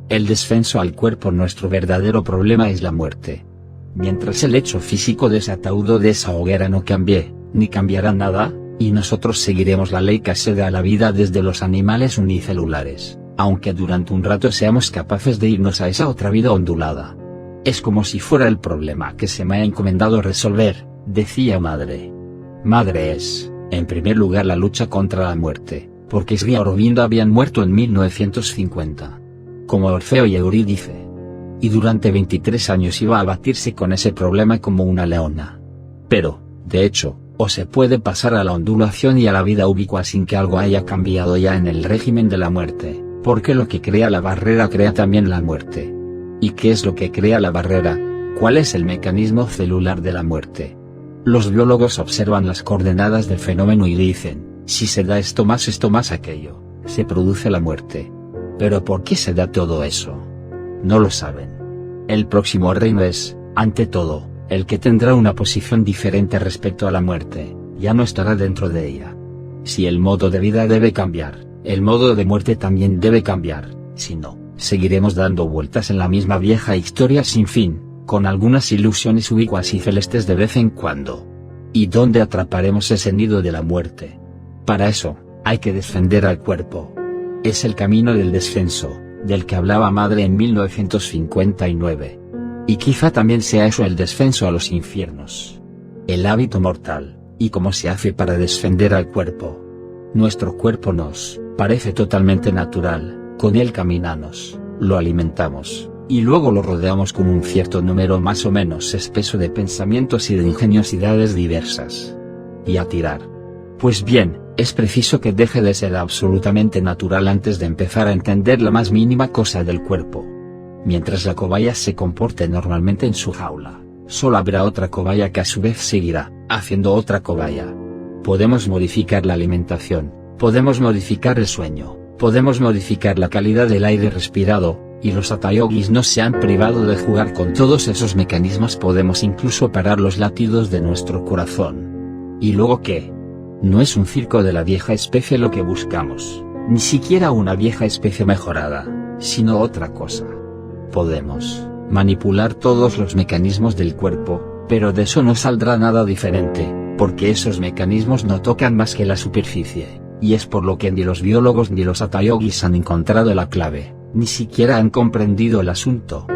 el descenso al cuerpo. Nuestro verdadero problema es la muerte. Mientras el hecho físico de ese ataúd o de esa hoguera no cambie, ni cambiará nada, y nosotros seguiremos la ley que se da a la vida desde los animales unicelulares, aunque durante un rato seamos capaces de irnos a esa otra vida ondulada. Es como si fuera el problema que se me ha encomendado resolver, decía Madre. Madre es, en primer lugar, la lucha contra la muerte, porque Sri Aurobindo habían muerto en 1950. Como Orfeo y Eurídice. Y durante 23 años iba a batirse con ese problema como una leona. Pero, de hecho, o se puede pasar a la ondulación y a la vida ubicua sin que algo haya cambiado ya en el régimen de la muerte, porque lo que crea la barrera crea también la muerte. ¿Y qué es lo que crea la barrera? ¿Cuál es el mecanismo celular de la muerte? Los biólogos observan las coordenadas del fenómeno y dicen, si se da esto más aquello, se produce la muerte. ¿Pero por qué se da todo eso? No lo saben. El próximo reino es, ante todo, el que tendrá una posición diferente respecto a la muerte, ya no estará dentro de ella. Si el modo de vida debe cambiar, el modo de muerte también debe cambiar, si no, seguiremos dando vueltas en la misma vieja historia sin fin, con algunas ilusiones ubicuas y celestes de vez en cuando. ¿Y dónde atraparemos ese nido de la muerte? Para eso, hay que descender al cuerpo. Es el camino del descenso, del que hablaba Madre en 1959. Y quizá también sea eso el descenso a los infiernos. El hábito mortal, y cómo se hace para descender al cuerpo. Nuestro cuerpo nos parece totalmente natural, con él caminamos, lo alimentamos, y luego lo rodeamos con un cierto número más o menos espeso de pensamientos y de ingeniosidades diversas. Y a tirar. Pues bien, es preciso que deje de ser absolutamente natural antes de empezar a entender la más mínima cosa del cuerpo. Mientras la cobaya se comporte normalmente en su jaula, solo habrá otra cobaya que a su vez seguirá haciendo otra cobaya. Podemos modificar la alimentación, podemos modificar el sueño, podemos modificar la calidad del aire respirado, y los hatha yogis no se han privado de jugar con todos esos mecanismos. Podemos incluso parar los latidos de nuestro corazón. ¿Y luego qué? No es un circo de la vieja especie lo que buscamos, ni siquiera una vieja especie mejorada, sino otra cosa. Podemos manipular todos los mecanismos del cuerpo, pero de eso no saldrá nada diferente, porque esos mecanismos no tocan más que la superficie, y es por lo que ni los biólogos ni los hatha yogis han encontrado la clave, ni siquiera han comprendido el asunto.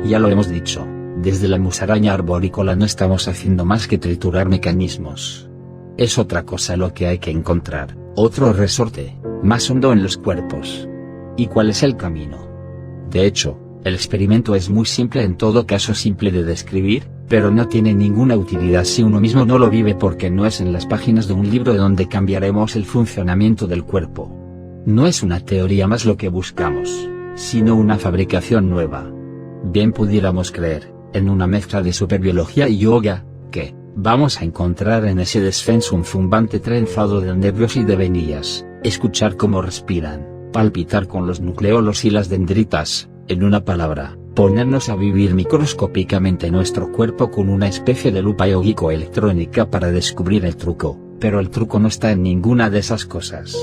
Ya lo hemos dicho, desde la musaraña arborícola no estamos haciendo más que triturar mecanismos. Es otra cosa lo que hay que encontrar, otro resorte, más hondo en los cuerpos. ¿Y cuál es el camino? De hecho, el experimento es muy simple, en todo caso simple de describir, pero no tiene ninguna utilidad si uno mismo no lo vive, porque no es en las páginas de un libro donde cambiaremos el funcionamiento del cuerpo. No es una teoría más lo que buscamos, sino una fabricación nueva. Bien pudiéramos creer, en una mezcla de superbiología y yoga, que vamos a encontrar en ese descenso un zumbante trenzado de nervios y de venillas, escuchar cómo respiran, palpitar con los nucleolos y las dendritas, en una palabra, ponernos a vivir microscópicamente nuestro cuerpo con una especie de lupa yógico-electrónica para descubrir el truco, pero el truco no está en ninguna de esas cosas.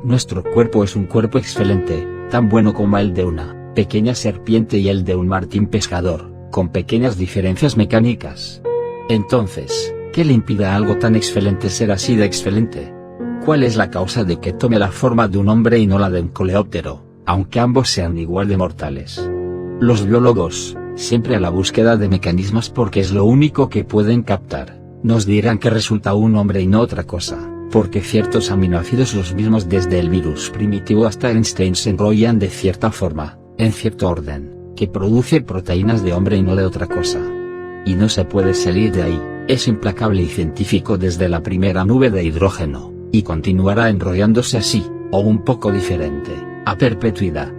Nuestro cuerpo es un cuerpo excelente, tan bueno como el de una pequeña serpiente y el de un martín pescador, con pequeñas diferencias mecánicas. Entonces, ¿qué le impide a algo tan excelente ser así de excelente? ¿Cuál es la causa de que tome la forma de un hombre y no la de un coleóptero, aunque ambos sean igual de mortales? Los biólogos, siempre a la búsqueda de mecanismos porque es lo único que pueden captar, nos dirán que resulta un hombre y no otra cosa, porque ciertos aminoácidos, los mismos desde el virus primitivo hasta Einstein, se enrollan de cierta forma, en cierto orden, que produce proteínas de hombre y no de otra cosa. Y no se puede salir de ahí, es implacable y científico desde la primera nube de hidrógeno, y continuará enrollándose así, o un poco diferente, a perpetuidad.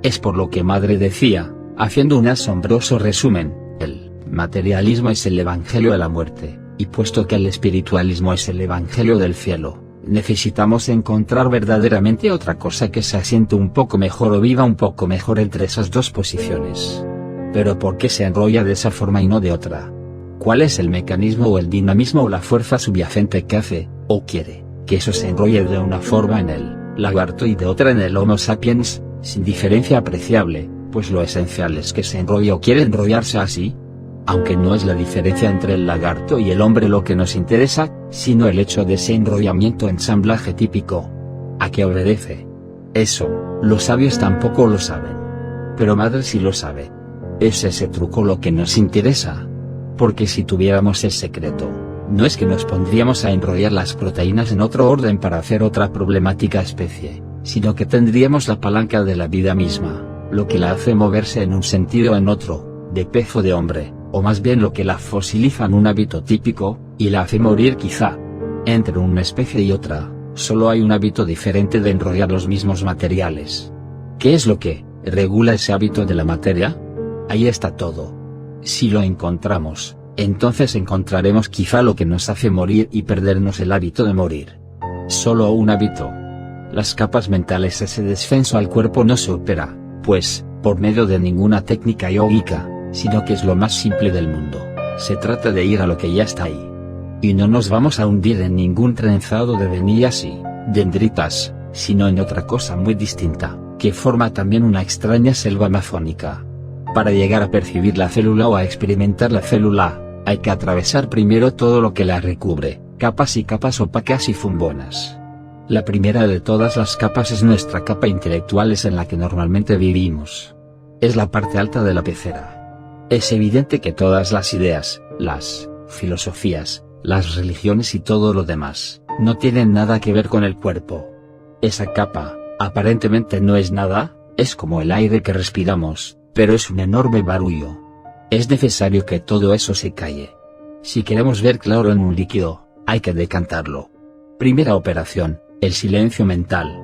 Es por lo que Madre decía, haciendo un asombroso resumen, el materialismo es el evangelio de la muerte, y puesto que el espiritualismo es el evangelio del cielo, necesitamos encontrar verdaderamente otra cosa que se asiente un poco mejor o viva un poco mejor entre esas dos posiciones. Pero ¿por qué se enrolla de esa forma y no de otra? ¿Cuál es el mecanismo o el dinamismo o la fuerza subyacente que hace, o quiere, que eso se enrolle de una forma en el lagarto y de otra en el Homo sapiens, sin diferencia apreciable, pues lo esencial es que se enrolla o quiere enrollarse así. Aunque no es la diferencia entre el lagarto y el hombre lo que nos interesa, sino el hecho de ese enrollamiento ensamblaje típico. ¿A qué obedece? Eso, los sabios tampoco lo saben. Pero madre sí lo sabe. Es ese truco lo que nos interesa. Porque si tuviéramos el secreto, no es que nos pondríamos a enrollar las proteínas en otro orden para hacer otra problemática especie, sino que tendríamos la palanca de la vida misma, lo que la hace moverse en un sentido o en otro, de pez o de hombre, o más bien lo que la fosiliza en un hábito típico, y la hace morir quizá. Entre una especie y otra, solo hay un hábito diferente de enrollar los mismos materiales. ¿Qué es lo que regula ese hábito de la materia? Ahí está todo. Si lo encontramos, entonces encontraremos quizá lo que nos hace morir y perdernos el hábito de morir. Solo un hábito. Las capas mentales. Ese descenso al cuerpo no se opera, pues, por medio de ninguna técnica yógica, sino que es lo más simple del mundo. Se trata de ir a lo que ya está ahí. Y no nos vamos a hundir en ningún trenzado de venillas y dendritas, sino en otra cosa muy distinta, que forma también una extraña selva amazónica. Para llegar a percibir la célula o a experimentar la célula, hay que atravesar primero todo lo que la recubre, capas y capas opacas y zumbonas. La primera de todas las capas es nuestra capa intelectual, es en la que normalmente vivimos. Es la parte alta de la pecera. Es evidente que todas las ideas, las filosofías, las religiones y todo lo demás, no tienen nada que ver con el cuerpo. Esa capa, aparentemente no es nada, es como el aire que respiramos, pero es un enorme barullo. Es necesario que todo eso se calle. Si queremos ver claro en un líquido, hay que decantarlo. Primera operación, el silencio mental.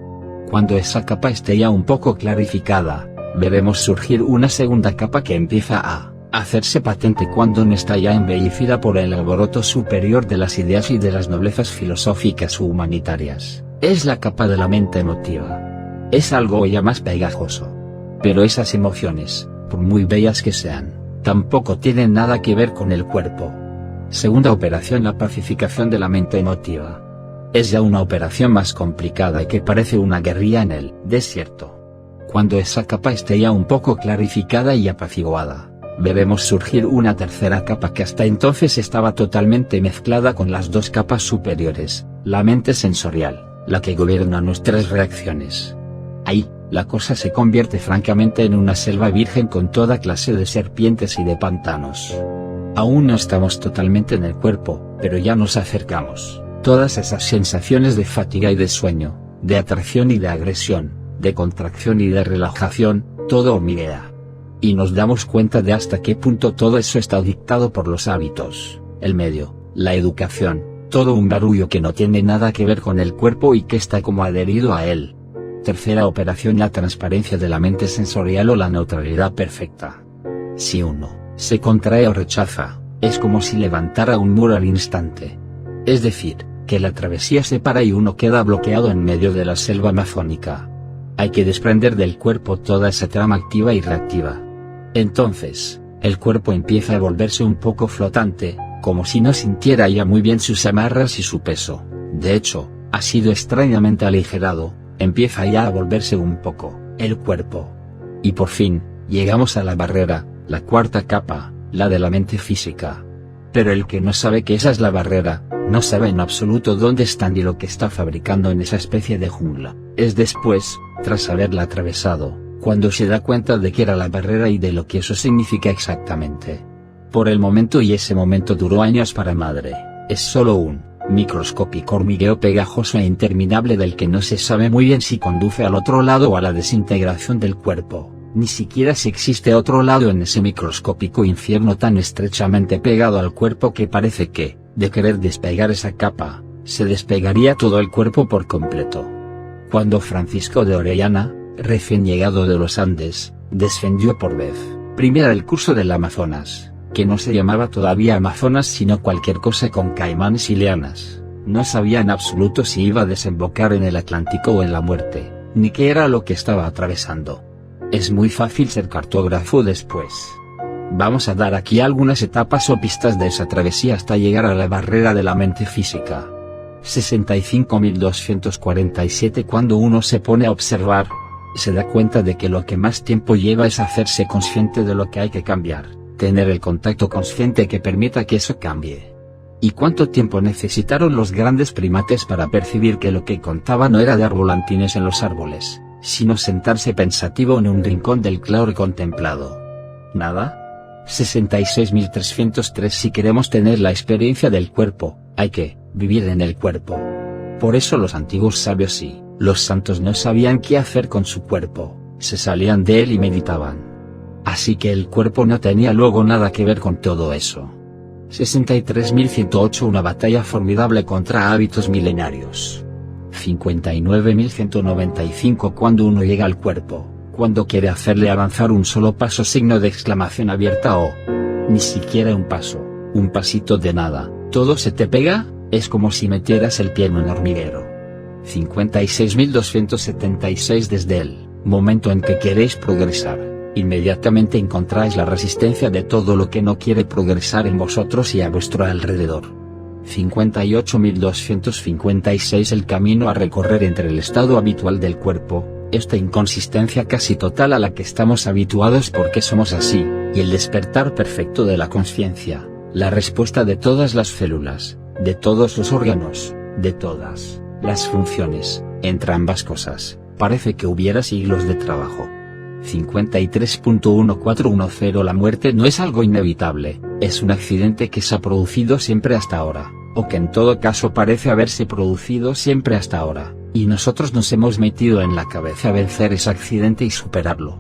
Cuando esa capa esté ya un poco clarificada, veremos surgir una segunda capa que empieza a hacerse patente cuando no está ya embellecida por el alboroto superior de las ideas y de las noblezas filosóficas u humanitarias. Es la capa de la mente emotiva. Es algo ya más pegajoso. Pero esas emociones, por muy bellas que sean, tampoco tienen nada que ver con el cuerpo. Segunda operación, la pacificación de la mente emotiva. Es ya una operación más complicada y que parece una guerrilla en el desierto. Cuando esa capa esté ya un poco clarificada y apaciguada, veremos surgir una tercera capa que hasta entonces estaba totalmente mezclada con las dos capas superiores, la mente sensorial, la que gobierna nuestras reacciones. Ahí, la cosa se convierte francamente en una selva virgen con toda clase de serpientes y de pantanos. Aún no estamos totalmente en el cuerpo, pero ya nos acercamos. Todas esas sensaciones de fatiga y de sueño, de atracción y de agresión, de contracción y de relajación, todo hormiguea. Y nos damos cuenta de hasta qué punto todo eso está dictado por los hábitos, el medio, la educación, todo un barullo que no tiene nada que ver con el cuerpo y que está como adherido a él. Tercera operación, la transparencia de la mente sensorial o la neutralidad perfecta. Si uno se contrae o rechaza, es como si levantara un muro al instante. Es decir, que la travesía se para y uno queda bloqueado en medio de la selva amazónica. Hay que desprender del cuerpo toda esa trama activa y reactiva. Entonces, el cuerpo empieza a volverse un poco flotante, como si no sintiera ya muy bien sus amarras y su peso. De hecho, ha sido extrañamente aligerado, empieza ya a volverse un poco, el cuerpo. Y por fin, llegamos a la barrera, la cuarta capa, la de la mente física. Pero el que no sabe que esa es la barrera, no sabe en absoluto dónde está ni lo que está fabricando en esa especie de jungla. Es después, tras haberla atravesado, cuando se da cuenta de que era la barrera y de lo que eso significa exactamente. Por el momento, y ese momento duró años para madre, es solo un microscópico hormigueo pegajoso e interminable del que no se sabe muy bien si conduce al otro lado o a la desintegración del cuerpo, ni siquiera si existe otro lado en ese microscópico infierno tan estrechamente pegado al cuerpo que parece que, de querer despegar esa capa, se despegaría todo el cuerpo por completo. Cuando Francisco de Orellana, recién llegado de los Andes, descendió por vez primera el curso del Amazonas, que no se llamaba todavía Amazonas sino cualquier cosa con caimanes y lianas, no sabía en absoluto si iba a desembocar en el Atlántico o en la muerte, ni qué era lo que estaba atravesando. Es muy fácil ser cartógrafo después. Vamos a dar aquí algunas etapas o pistas de esa travesía hasta llegar a la barrera de la mente física. 65.247 Cuando uno se pone a observar, se da cuenta de que lo que más tiempo lleva es hacerse consciente de lo que hay que cambiar, tener el contacto consciente que permita que eso cambie. ¿Y cuánto tiempo necesitaron los grandes primates para percibir que lo que contaba no era dar volantines en los árboles, sino sentarse pensativo en un rincón del claro contemplado? ¿Nada? 66.303 Si queremos tener la experiencia del cuerpo, hay que vivir en el cuerpo. Por eso los antiguos sabios y los santos no sabían qué hacer con su cuerpo, se salían de él y meditaban. Así que el cuerpo no tenía luego nada que ver con todo eso. 63.108 Una batalla formidable contra hábitos milenarios. 59.195 Cuando uno llega al cuerpo, cuando quiere hacerle avanzar un solo paso signo de exclamación abierta o ni siquiera un paso, un pasito de nada, todo se te pega, es como si metieras el pie en un hormiguero. 56.276 Desde el momento en que queréis progresar, inmediatamente encontráis la resistencia de todo lo que no quiere progresar en vosotros y a vuestro alrededor. 58.256 El camino a recorrer entre el estado habitual del cuerpo, esta inconsistencia casi total a la que estamos habituados porque somos así, y el despertar perfecto de la conciencia, la respuesta de todas las células, de todos los órganos, de todas las funciones, entre ambas cosas, parece que hubiera siglos de trabajo. 53.1410 La muerte no es algo inevitable, es un accidente que se ha producido siempre hasta ahora, o que en todo caso parece haberse producido siempre hasta ahora, y nosotros nos hemos metido en la cabeza vencer ese accidente y superarlo.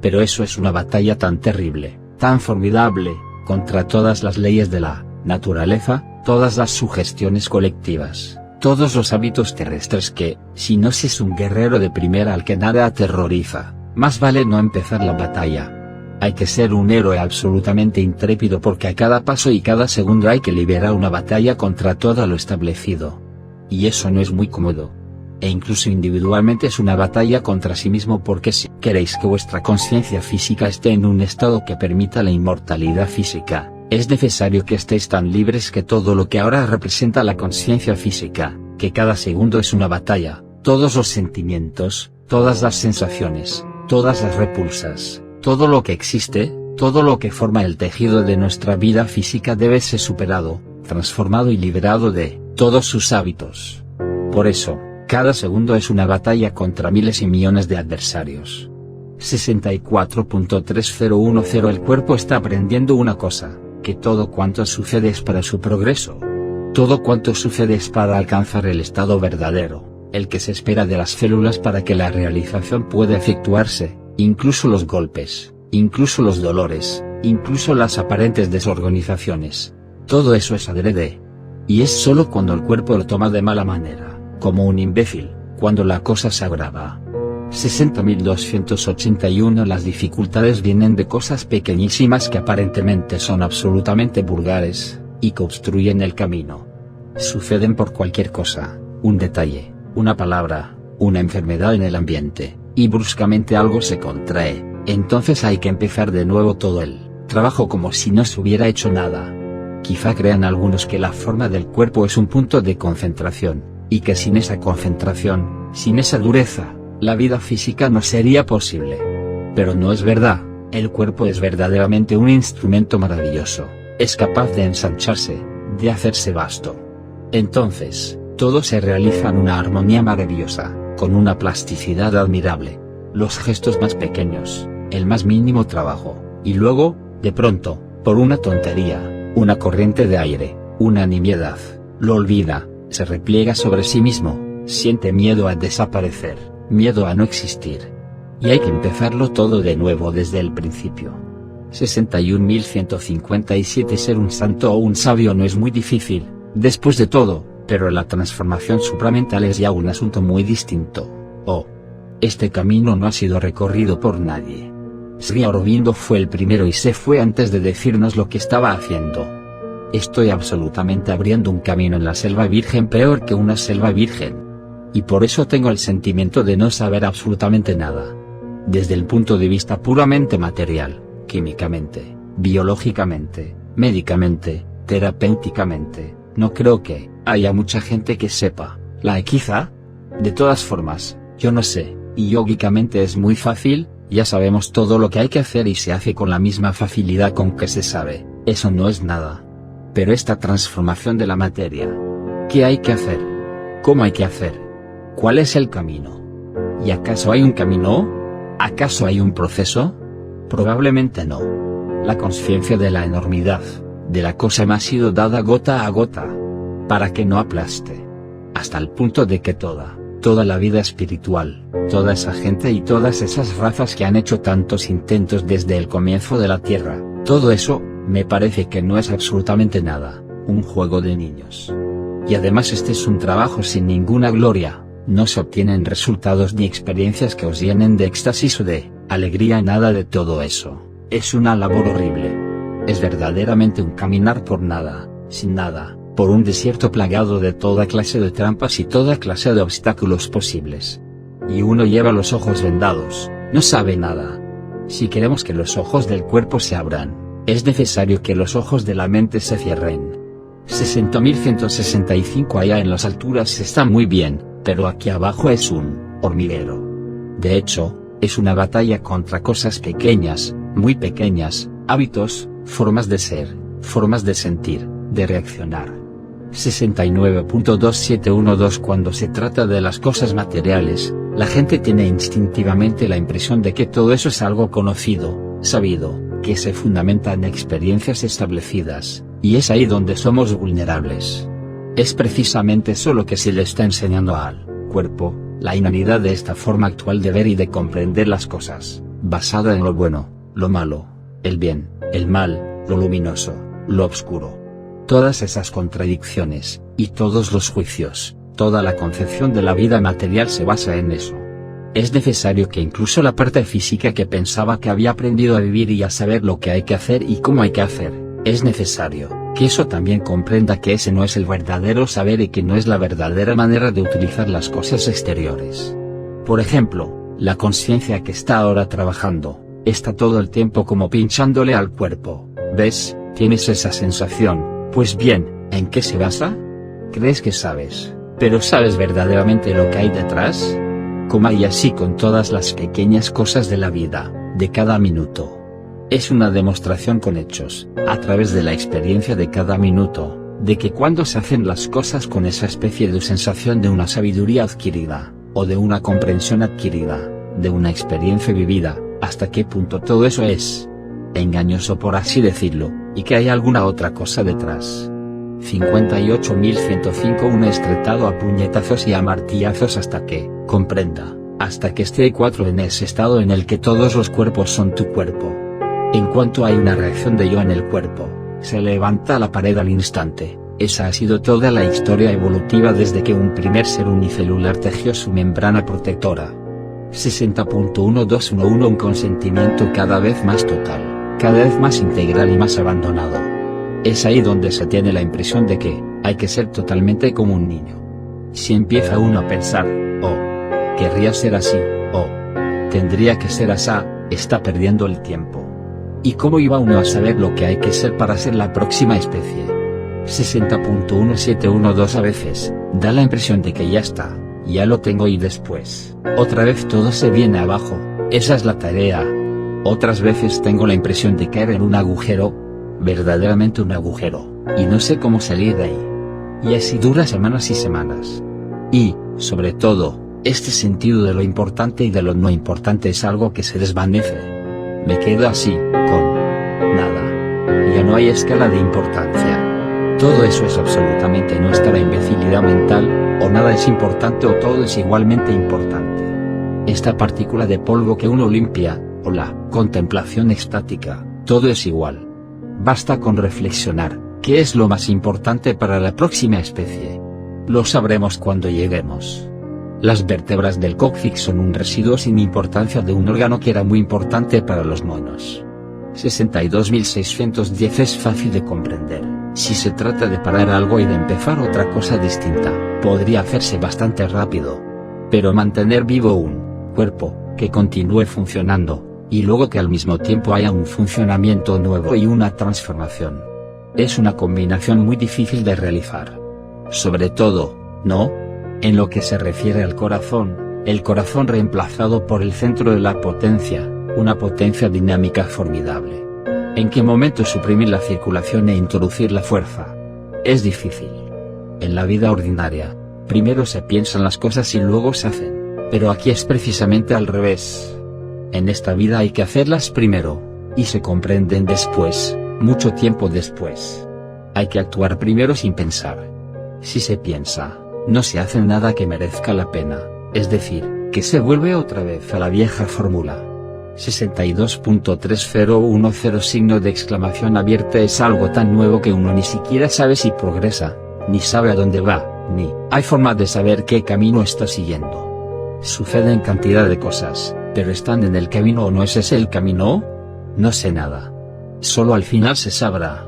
Pero eso es una batalla tan terrible, tan formidable, contra todas las leyes de la naturaleza, todas las sugestiones colectivas, todos los hábitos terrestres que, si no se es un guerrero de primera al que nada aterroriza, más vale no empezar la batalla. Hay que ser un héroe absolutamente intrépido porque a cada paso y cada segundo hay que liberar una batalla contra todo lo establecido. Y eso no es muy cómodo. E incluso individualmente es una batalla contra sí mismo porque si queréis que vuestra conciencia física esté en un estado que permita la inmortalidad física, es necesario que estéis tan libres que todo lo que ahora representa la conciencia física, que cada segundo es una batalla, todos los sentimientos, todas las sensaciones, todas las repulsas, todo lo que existe, todo lo que forma el tejido de nuestra vida física debe ser superado, transformado y liberado de todos sus hábitos. Por eso, cada segundo es una batalla contra miles y millones de adversarios. 64.3010 El cuerpo está aprendiendo una cosa, que todo cuanto sucede es para su progreso. Todo cuanto sucede es para alcanzar el estado verdadero, el que se espera de las células para que la realización pueda efectuarse, incluso los golpes, incluso los dolores, incluso las aparentes desorganizaciones. Todo eso es adrede. Y es solo cuando el cuerpo lo toma de mala manera, como un imbécil, cuando la cosa se agrava. 60.281 Las dificultades vienen de cosas pequeñísimas que aparentemente son absolutamente vulgares, y que obstruyen el camino. Suceden por cualquier cosa, un detalle, una palabra, una enfermedad en el ambiente, y bruscamente algo se contrae, entonces hay que empezar de nuevo todo el trabajo como si no se hubiera hecho nada. Quizá crean algunos que la forma del cuerpo es un punto de concentración, y que sin esa concentración, sin esa dureza, la vida física no sería posible. Pero no es verdad, el cuerpo es verdaderamente un instrumento maravilloso, es capaz de ensancharse, de hacerse vasto. Entonces, todo se realiza en una armonía maravillosa, con una plasticidad admirable. Los gestos más pequeños, el más mínimo trabajo, y luego, de pronto, por una tontería, una corriente de aire, una nimiedad, lo olvida, se repliega sobre sí mismo, siente miedo a desaparecer, miedo a no existir. Y hay que empezarlo todo de nuevo desde el principio. 61.157 Ser un santo o un sabio no es muy difícil, después de todo, pero la transformación supramental es ya un asunto muy distinto. Este camino no ha sido recorrido por nadie. Sri Aurobindo fue el primero y se fue antes de decirnos lo que estaba haciendo. Estoy absolutamente abriendo un camino en la selva virgen peor que una selva virgen. Y por eso tengo el sentimiento de no saber absolutamente nada. Desde el punto de vista puramente material, químicamente, biológicamente, médicamente, terapéuticamente, no creo que haya mucha gente que sepa. ¿La hay quizá? De todas formas, yo no sé, Y yógicamente es muy fácil, ya sabemos todo lo que hay que hacer y se hace con la misma facilidad con que se sabe, eso no es nada. Pero esta transformación de la materia, ¿qué hay que hacer? ¿Cómo hay que hacer? ¿Cuál es el camino? ¿Y acaso hay un camino? ¿Acaso hay un proceso? Probablemente no. La conciencia de la enormidad de la cosa me ha sido dada gota a gota, para que no aplaste. Hasta el punto de que toda la vida espiritual, toda esa gente y todas esas razas que han hecho tantos intentos desde el comienzo de la Tierra, todo eso, me parece que no es absolutamente nada, un juego de niños. Y además este es un trabajo sin ninguna gloria, no se obtienen resultados ni experiencias que os llenen de éxtasis o de alegría, nada de todo eso, es una labor horrible. Es verdaderamente un caminar por nada, sin nada, por un desierto plagado de toda clase de trampas y toda clase de obstáculos posibles. Y uno lleva los ojos vendados, no sabe nada. Si queremos que los ojos del cuerpo se abran, es necesario que los ojos de la mente se cierren. 60.165 allá en las alturas está muy bien, pero aquí abajo es un hormiguero. De hecho, es una batalla contra cosas pequeñas, muy pequeñas, hábitos, formas de ser, formas de sentir, de reaccionar. 69.2712 Cuando se trata de las cosas materiales, la gente tiene instintivamente la impresión de que todo eso es algo conocido, sabido, que se fundamenta en experiencias establecidas, y es ahí donde somos vulnerables. Es precisamente eso lo que se le está enseñando al cuerpo, la inanidad de esta forma actual de ver y de comprender las cosas, basada en lo bueno, lo malo, el bien, el mal, lo luminoso, lo oscuro. Todas esas contradicciones, y todos los juicios, toda la concepción de la vida material se basa en eso. Es necesario que incluso la parte física que pensaba que había aprendido a vivir y a saber lo que hay que hacer y cómo hay que hacer, es necesario que eso también comprenda que ese no es el verdadero saber y que no es la verdadera manera de utilizar las cosas exteriores. Por ejemplo, la conciencia que está ahora trabajando, está todo el tiempo como pinchándole al cuerpo, ¿ves? ¿Tienes esa sensación? Pues bien, ¿en qué se basa? ¿Crees que sabes? ¿Pero sabes verdaderamente lo que hay detrás? Como hay así con todas las pequeñas cosas de la vida, de cada minuto. Es una demostración con hechos, a través de la experiencia de cada minuto, de que cuando se hacen las cosas con esa especie de sensación de una sabiduría adquirida, o de una comprensión adquirida, de una experiencia vivida, hasta qué punto todo eso es engañoso por así decirlo, y que hay alguna otra cosa detrás. 58.105 Un estretado a puñetazos y a martillazos hasta que comprenda, hasta que esté 4 en ese estado en el que todos los cuerpos son tu cuerpo. En cuanto hay una reacción de yo en el cuerpo, se levanta la pared al instante. Esa ha sido toda la historia evolutiva desde que un primer ser unicelular tejió su membrana protectora. 60.1211 Un consentimiento cada vez más total, cada vez más integral y más abandonado. Es ahí donde se tiene la impresión de que hay que ser totalmente como un niño. Si empieza uno a pensar, querría ser así, tendría que ser así, está perdiendo el tiempo. ¿Y cómo iba uno a saber lo que hay que ser para ser la próxima especie? 60.1712 A veces, da la impresión de que ya está, ya lo tengo y después, otra vez todo se viene abajo, esa es la tarea. Otras veces tengo la impresión de caer en un agujero, verdaderamente un agujero, y no sé cómo salir de ahí. Y así dura semanas y semanas. Y, sobre todo, este sentido de lo importante y de lo no importante es algo que se desvanece. Me quedo así, con nada. Ya no hay escala de importancia. Todo eso es absolutamente nuestra imbecilidad mental, o nada es importante o todo es igualmente importante. Esta partícula de polvo que uno limpia, o la contemplación estática, todo es igual. Basta con reflexionar, ¿qué es lo más importante para la próxima especie? Lo sabremos cuando lleguemos. Las vértebras del coxis son un residuo sin importancia de un órgano que era muy importante para los monos. 62.610 Es fácil de comprender. Si se trata de parar algo y de empezar otra cosa distinta, podría hacerse bastante rápido. Pero mantener vivo un cuerpo, que continúe funcionando, y luego que al mismo tiempo haya un funcionamiento nuevo y una transformación, es una combinación muy difícil de realizar. Sobre todo, ¿no? En lo que se refiere al corazón, el corazón reemplazado por el centro de la potencia, una potencia dinámica formidable. ¿En qué momento suprimir la circulación e introducir la fuerza? Es difícil. En la vida ordinaria, primero se piensan las cosas y luego se hacen, pero aquí es precisamente al revés. En esta vida hay que hacerlas primero, y se comprenden después, mucho tiempo después. Hay que actuar primero sin pensar. Si se piensa, no se hace nada que merezca la pena, es decir, que se vuelve otra vez a la vieja fórmula. 62.3010 signo de exclamación abierta es algo tan nuevo que uno ni siquiera sabe si progresa, ni sabe a dónde va, ni hay forma de saber qué camino está siguiendo. Suceden cantidad de cosas, pero ¿están en el camino o no es ese el camino? No sé nada. Solo al final se sabrá.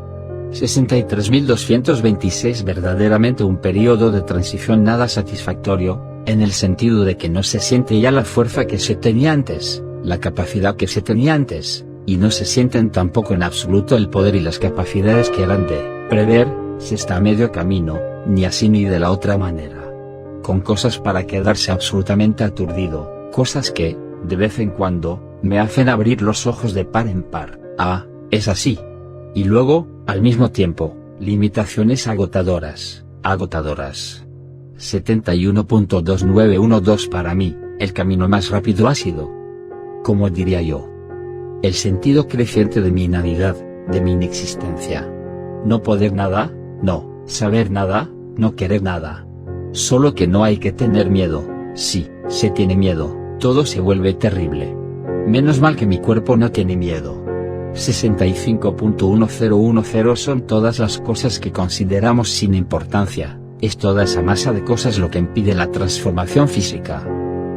63.226 verdaderamente un periodo de transición nada satisfactorio, en el sentido de que no se siente ya la fuerza que se tenía antes, la capacidad que se tenía antes, y no se sienten tampoco en absoluto el poder y las capacidades que eran de prever. Se está a medio camino, ni así ni de la otra manera. Con cosas para quedarse absolutamente aturdido, cosas que, de vez en cuando, me hacen abrir los ojos de par en par. Ah, es así. Y luego, al mismo tiempo, limitaciones agotadoras. 71.2912 para mí, el camino más rápido ha sido, como diría yo, el sentido creciente de mi inanidad, de mi inexistencia. No poder nada, no saber nada, no querer nada. Solo que no hay que tener miedo. Si se tiene miedo, todo se vuelve terrible. Menos mal que mi cuerpo no tiene miedo. 65.1010 son todas las cosas que consideramos sin importancia, es toda esa masa de cosas lo que impide la transformación física.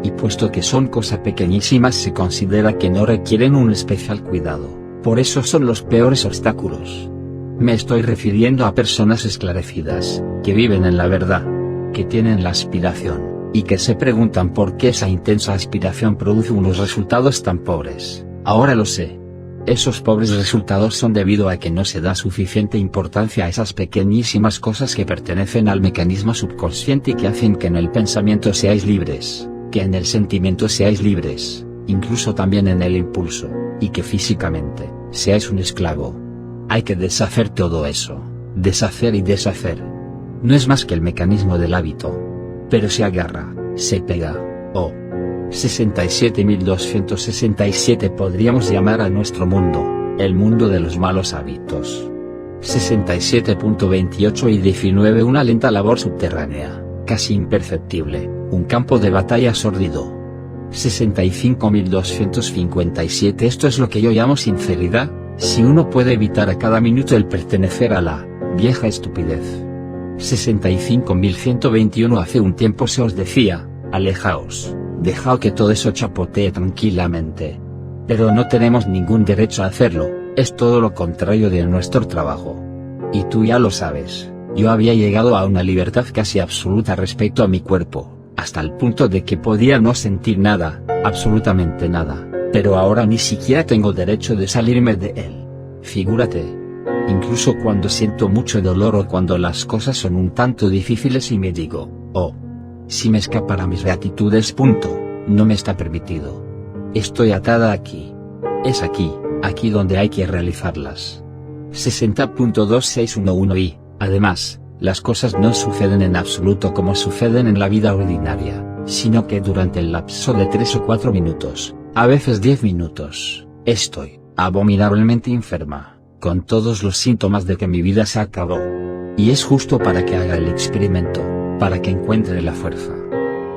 Y puesto que son cosas pequeñísimas se considera que no requieren un especial cuidado, por eso son los peores obstáculos. Me estoy refiriendo a personas esclarecidas, que viven en la verdad, que tienen la aspiración, y que se preguntan por qué esa intensa aspiración produce unos resultados tan pobres. Ahora lo sé. Esos pobres resultados son debido a que no se da suficiente importancia a esas pequeñísimas cosas que pertenecen al mecanismo subconsciente y que hacen que en el pensamiento seáis libres, que en el sentimiento seáis libres, incluso también en el impulso, y que físicamente, seáis un esclavo. Hay que deshacer todo eso, deshacer y deshacer. No es más que el mecanismo del hábito. Pero se agarra, se pega, 67.267 podríamos llamar a nuestro mundo, el mundo de los malos hábitos. 67.28 y 19 una lenta labor subterránea, casi imperceptible, un campo de batalla sórdido. 65.257 esto es lo que yo llamo sinceridad, si uno puede evitar a cada minuto el pertenecer a la vieja estupidez. 65.121 hace un tiempo se os decía, alejaos, dejad que todo eso chapotee tranquilamente. Pero no tenemos ningún derecho a hacerlo, es todo lo contrario de nuestro trabajo. Y tú ya lo sabes, yo había llegado a una libertad casi absoluta respecto a mi cuerpo, hasta el punto de que podía no sentir nada, absolutamente nada, pero ahora ni siquiera tengo derecho de salirme de él. Figúrate. Incluso cuando siento mucho dolor o cuando las cosas son un tanto difíciles y me digo, si me escapara mis beatitudes. No me está permitido. Estoy atada aquí. Es aquí donde hay que realizarlas. 60.2611 y, además, las cosas no suceden en absoluto como suceden en la vida ordinaria, sino que durante el lapso de 3 o 4 minutos, a veces 10 minutos, estoy abominablemente enferma, con todos los síntomas de que mi vida se acabó. Y es justo para que haga el experimento, para que encuentre la fuerza.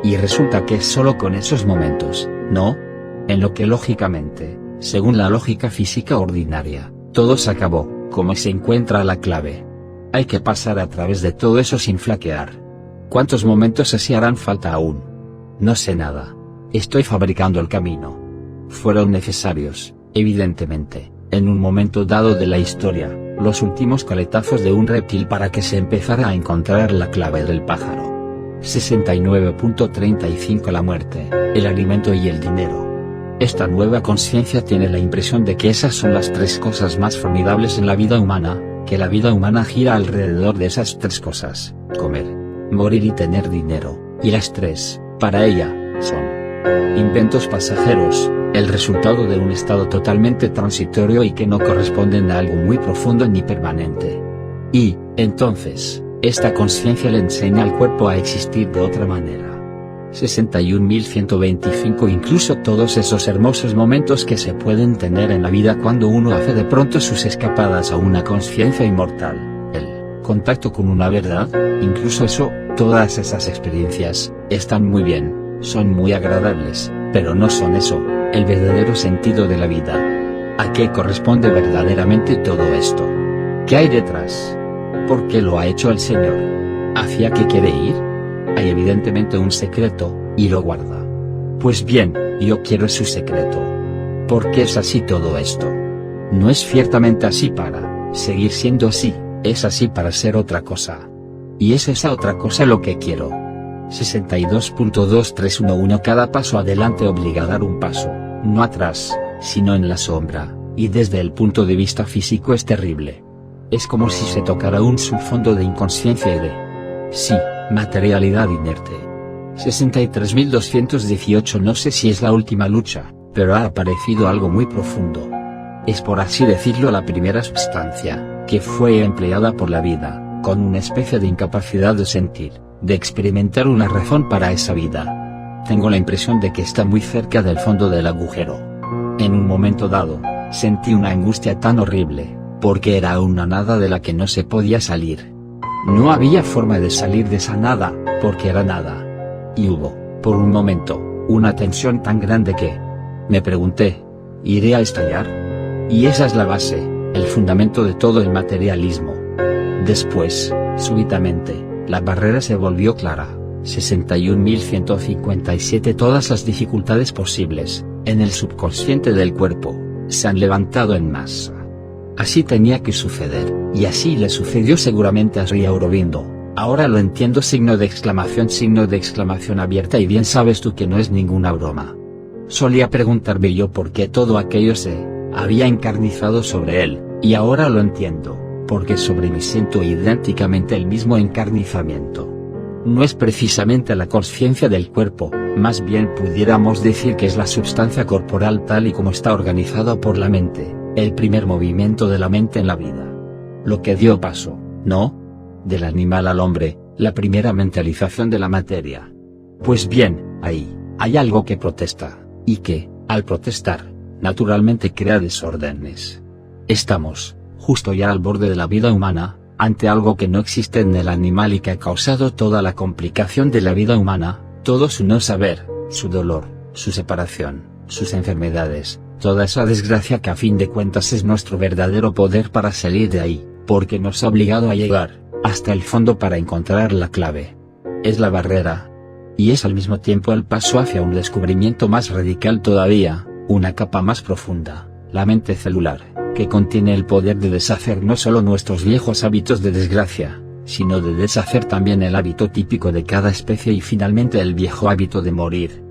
Y resulta que es solo con esos momentos, ¿no? En lo que lógicamente, según la lógica física ordinaria, todo se acabó, como se encuentra la clave. Hay que pasar a través de todo eso sin flaquear. ¿Cuántos momentos así harán falta aún? No sé nada. Estoy fabricando el camino. Fueron necesarios, evidentemente, en un momento dado de la historia, los últimos coletazos de un reptil para que se empezara a encontrar la clave del pájaro. 69.35 La muerte, el alimento y el dinero. Esta nueva conciencia tiene la impresión de que esas son las 3 cosas más formidables en la vida humana, que la vida humana gira alrededor de esas 3 cosas, comer, morir y tener dinero, y las 3, para ella, Son inventos pasajeros, el resultado de un estado totalmente transitorio y que no corresponden a algo muy profundo ni permanente. Y, entonces, esta conciencia le enseña al cuerpo a existir de otra manera. 61.125 Incluso todos esos hermosos momentos que se pueden tener en la vida cuando uno hace de pronto sus escapadas a una conciencia inmortal, el contacto con una verdad, incluso eso, todas esas experiencias, están muy bien, son muy agradables, pero no son eso, el verdadero sentido de la vida. ¿A qué corresponde verdaderamente todo esto? ¿Qué hay detrás? ¿Por qué lo ha hecho el Señor? ¿Hacia qué quiere ir? Hay evidentemente un secreto, y lo guarda. Pues bien, yo quiero su secreto. ¿Por qué es así todo esto? No es ciertamente así para seguir siendo así, es así para ser otra cosa. Y es esa otra cosa lo que quiero. 62.2311 Cada paso adelante obliga a dar un paso, no atrás, sino en la sombra, y desde el punto de vista físico es terrible. Es como si se tocara un subfondo de inconsciencia y de... sí, materialidad inerte. 63.218 No sé si es la última lucha, pero ha aparecido algo muy profundo. Es por así decirlo la primera sustancia, que fue empleada por la vida, con una especie de incapacidad de sentir, de experimentar una razón para esa vida. Tengo la impresión de que está muy cerca del fondo del agujero. En un momento dado, sentí una angustia tan horrible, porque era una nada de la que no se podía salir. No había forma de salir de esa nada, porque era nada. Y hubo, por un momento, una tensión tan grande que... me pregunté, ¿iré a estallar? Y esa es la base, el fundamento de todo el materialismo. Después, súbitamente, la barrera se volvió clara. 61.157 Todas las dificultades posibles, en el subconsciente del cuerpo, se han levantado en masa. Así tenía que suceder, y así le sucedió seguramente a Sri Aurobindo. Ahora lo entiendo signo de exclamación abierta y bien sabes tú que no es ninguna broma. Solía preguntarme yo por qué todo aquello se había encarnizado sobre él, y ahora lo entiendo, porque sobre mí siento idénticamente el mismo encarnizamiento. No es precisamente la conciencia del cuerpo, más bien pudiéramos decir que es la substancia corporal tal y como está organizada por la mente. El primer movimiento de la mente en la vida. Lo que dio paso, ¿no? Del animal al hombre, la primera mentalización de la materia. Pues bien, ahí, hay algo que protesta, y que, al protestar, naturalmente crea desórdenes. Estamos, justo ya al borde de la vida humana, ante algo que no existe en el animal y que ha causado toda la complicación de la vida humana, todo su no saber, su dolor, su separación, sus enfermedades. Toda esa desgracia que a fin de cuentas es nuestro verdadero poder para salir de ahí, porque nos ha obligado a llegar hasta el fondo para encontrar la clave. Es la barrera. Y es al mismo tiempo el paso hacia un descubrimiento más radical todavía, una capa más profunda, la mente celular, que contiene el poder de deshacer no solo nuestros viejos hábitos de desgracia, sino de deshacer también el hábito típico de cada especie y finalmente el viejo hábito de morir.